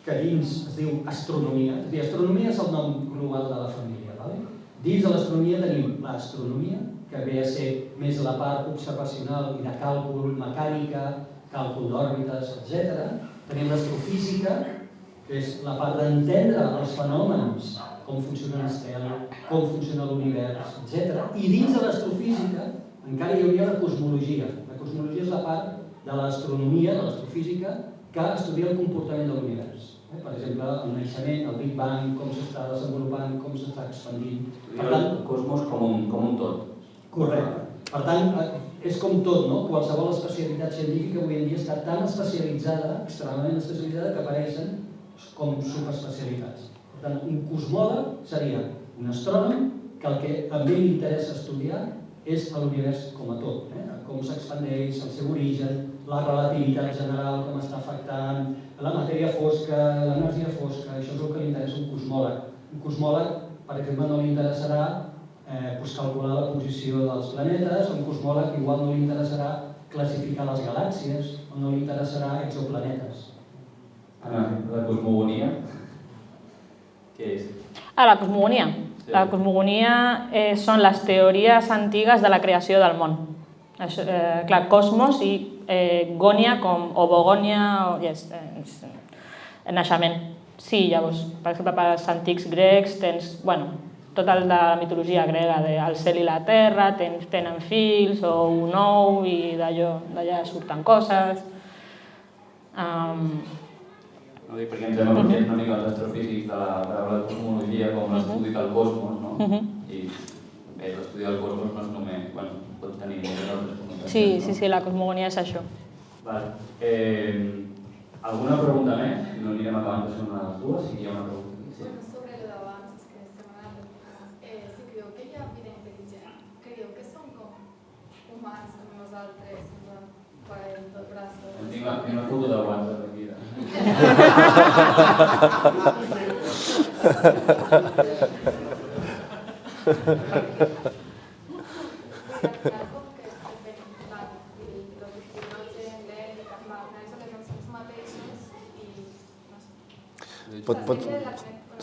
que dins es diu astronomia. És a dir, astronomia és el nom global de la família. Dins de l'astronomia tenim l'astronomia, que ve a ser més la part observacional i de càlcul, mecànica, càlcul d'òrbites, etc. Tenim l'astrofísica, que és la part d'entendre els fenòmens, com funciona l'estel, com funciona l'univers, etc. I dins de l'astrofísica encara hi hauria la cosmologia. La cosmologia és la part de l'astronomia, de l'astrofísica, que estudia el comportament de l'univers. Per exemple, el naixement, el Big Bang, com s'està desenvolupant, com s'està expandint. El cosmos com un tot. Correcte. Per tant, és com tot, no? Qualsevol especialitat científica avui en dia està tan especialitzada, extremadament especialitzada, que apareixen com subespecialitats. Per tant, un cosmòleg seria un astrònom que el que a mi m'interessa estudiar és l'univers com a tot, com s'expandeix, el seu origen, la relativitat general, com està afectant, la matèria fosca, l'energia fosca, això és el que li interessa a un cosmòleg. Un cosmòleg, per exemple, no li interessarà calcular la posició dels planetes, a un cosmòleg igual no li interessarà classificar les galàxies, o no li interessarà exoplanetes. La cosmogonia, què és? La cosmogonia. La cosmogonia són les teories antigues de la creació del món. Clar, cosmos i gònia com ovogònia, naixement. Sí, llavors, per exemple, per als antics grecs tens, tot el de la mitologia grega, el cel i la terra, tenen fills o un ou i d'allà surten coses. No dic perquè ens hem apropiat una mica els astrofísics de la paraula cosmologia com l'estudi del cosmos, no? I bé, l'estudi del cosmos no és només, pot tenir moltes altres connotacions. Sí, la cosmogonia és això. Alguna pregunta més? No anirem acabant de ser una de les dues, si hi ha una pregunta. Sobre lo d'abans, és que estem anant. Si creieu que hi ha vida intel·ligent, creieu que són com humans, com nosaltres, quan tot braços... Tinc una foto de guants aquí.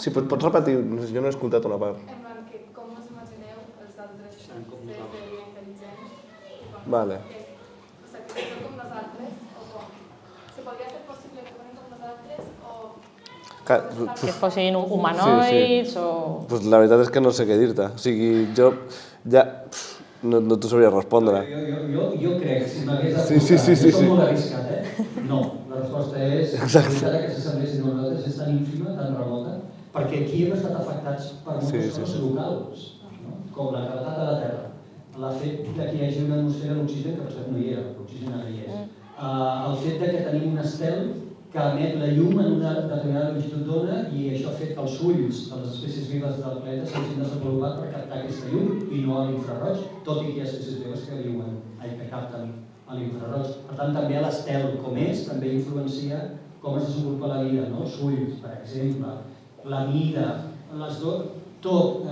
Sí, pots repetir? Jo no he escoltat una part. En plan, com us imagineu els altres sers de vida intel·ligent? Vale. O sigui, que són com nosaltres o com? Si podria ser possible que foren com nosaltres o... Que fossin humanoids o... La veritat és que no sé què dir-te. O sigui, jo ja... no t'ho sabria respondre. Jo crec, si m'hagués de Sí. això és molt arriscat, No, la resposta és que s'assemblessin a nosaltres és tan ínfima, tan remota, perquè aquí hem estat afectats per moltes coses locals, com la gravetat de la Terra, el fet que hi hagi una atmosfera d'oxigen, que per cert no hi era, l'oxigen ara hi és, el fet que tenim un estel que emet la llum en una determinada longitud d'ona i això ha fet que els ulls de les espècies vives del planeta s'hagin desenvolupat per captar aquesta llum i no a l'infraroig, tot i que hi ha espècies vives que capten a l'infraroig. Per tant, també l'estel com és, també influencia com es desenvolupa la vida, no? Els ulls, per exemple, la mida, tot,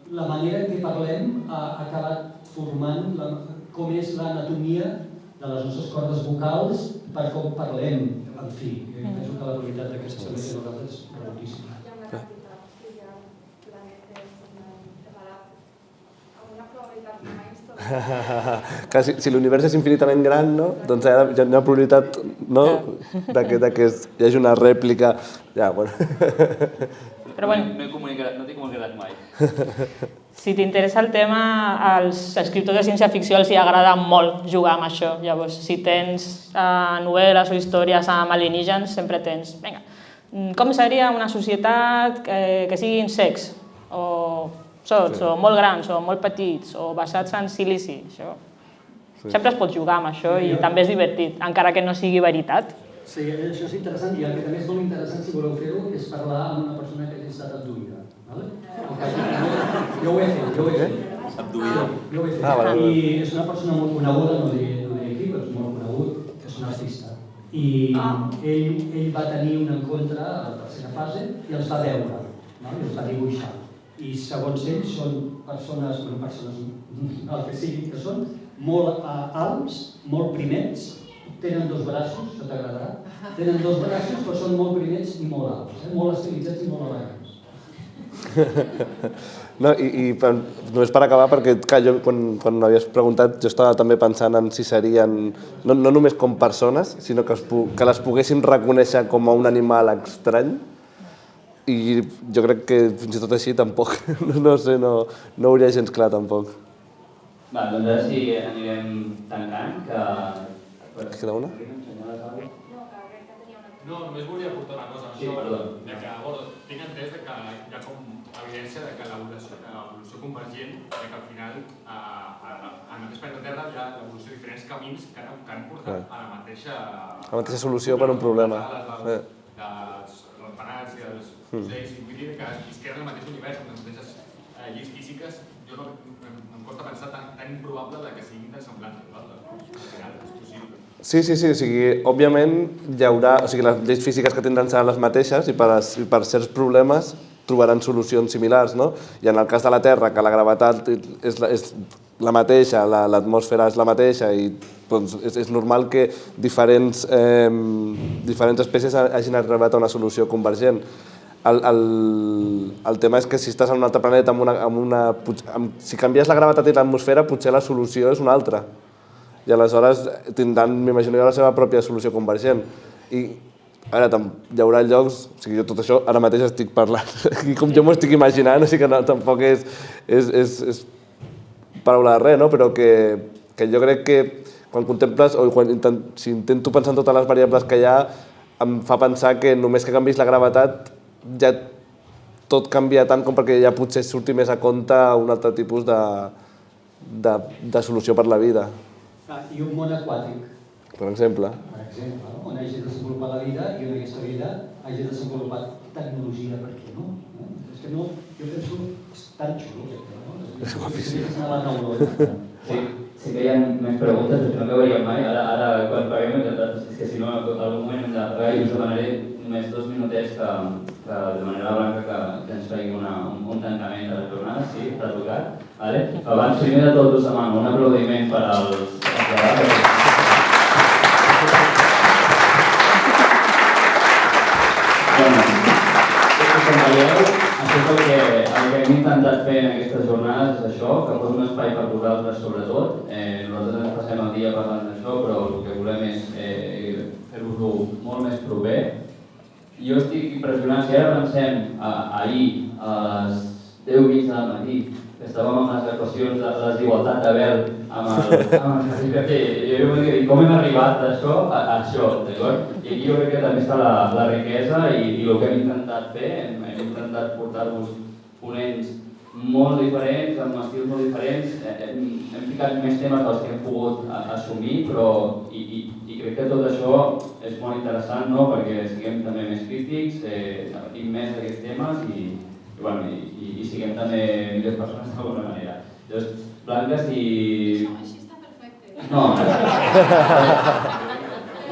la manera en què parlem ha acabat formant com és l'anatomia de les nostres cordes vocals per com parlem. En fi, jo penso que la probabilitat d'aquesta solució de nosaltres és moltíssima. Hi ha una quantitat que hi ha planetes separats amb una probabilitat mai Si l'univers és infinitament gran, no? Doncs hi ha una probabilitat que hi hagi una rèplica. Ja, bueno. Però bueno. No t'he comunicat mai. Si t'interessa el tema, als escriptors de ciència-ficció els agrada molt jugar amb això. Llavors, si tens novel·les o històries amb alienígens, sempre tens... Vinga, com seria una societat que siguin secs, o sots, o molt grans, o molt petits, o basats en silici? Sempre es pot jugar amb això i també és divertit, encara que no sigui veritat. Sí, això és interessant i el que també és molt interessant, si voleu fer-ho, és parlar amb una persona que hagi estat abduïda. Jo ho he fet. Abduïda? Jo ho he fet. I és una persona molt coneguda, no diré aquí, però és molt conegut, que és un artista. I ell va tenir un encontre a la tercera fase i els va veure, i els va dibuixar. I segons ell són persones, el que siguin que són, molt alts, molt primets, tenen dos braços, això t'agradarà, tenen dos braços però són molt primets i molt alts, molt estilitzats i molt elegants. No, i només per acabar, perquè jo, quan m'havies preguntat, jo estava també pensant en si serien, no només com persones, sinó que les poguéssim reconèixer com a un animal estrany, i jo crec que fins i tot així tampoc, no sé, no ho hauria gens clar tampoc. Va, doncs ara sí anirem tancant, Es queda una? No, només volia aportar una cosa. Sí, perdó. Tinc entès que hi ha com evidència de que l'evolució convergent, que al final, en el planeta Terra hi ha l'evolució de diferents camins que han portat a la mateixa solució per un problema. Dels rampanats i els ocells, i vull dir que visquem el mateix univers, amb les mateixes lleis físiques, jo em costa pensar tan improbable que siguin tan semblants a nosaltres. Al final és possible. Sí, o sigui, òbviament hi haurà, o sigui, les lleis físiques que tindran seran les mateixes i per certs problemes trobaran solucions similars, no? I en el cas de la Terra, que la gravetat és la mateixa, l'atmosfera és la mateixa i doncs, és normal que diferents espècies hagin arribat a una solució convergent. El tema és que si estàs en un altre planeta, si canvies la gravetat i l'atmosfera, potser la solució és una altra. I aleshores tindran, m'imagino, la seva pròpia solució convergent. I ara hi haurà llocs, o sigui, jo tot això ara mateix estic parlant, i com jo m'ho estic imaginant, o sigui que tampoc és paraula de res, no? Però que jo crec que quan contemples, o si intento pensar en totes les variables que hi ha, em fa pensar que només que canvis la gravetat ja tot canvia tant com perquè ja potser surti més a compte un altre tipus de solució per la vida. I un món aquàtic. Per exemple. On hagi desenvolupat la vida i on aquesta vida hagi desenvolupat tecnologia, per què no? És que no, jo penso que és tan xulo, És guapíssim. Sí que hi ha més preguntes, però no veuríem mai. Ara quan paguem, és que si no, en algun moment us demanaré només 2 minutets que de manera blanca que ens faci un tancament de la jornada, sí, per tocar. Abans, primer de tot, us demano un aplaudiment per als debaters. Com veieu, això és el que hem intentat fer en aquestes jornades, és això, que fos un espai per vosaltres sobretot. Nosaltres ens passem el dia parlant d'això, però el que volem és fer-vos-ho molt més proper. Jo estic impressionat, si ara pensem ahir a les 10:20 del matí, que estàvem amb les equacions de la desigualtat de Bell amb el perquè jo vaig dir, com hem arribat d'això a això, d'acord? I aquí jo crec que també està la riquesa i el que hem intentat fer, hem intentat portar-vos ponents molt diferents, amb estils molt diferents, hem ficat més temes dels que hem pogut assumir, però i crec que tot això és molt interessant, no? Perquè siguem també més crítics, debatim més d'aquests temes i siguem també millors persones d'alguna manera. Llavors, Blanca, si... Això, així està perfecte. No,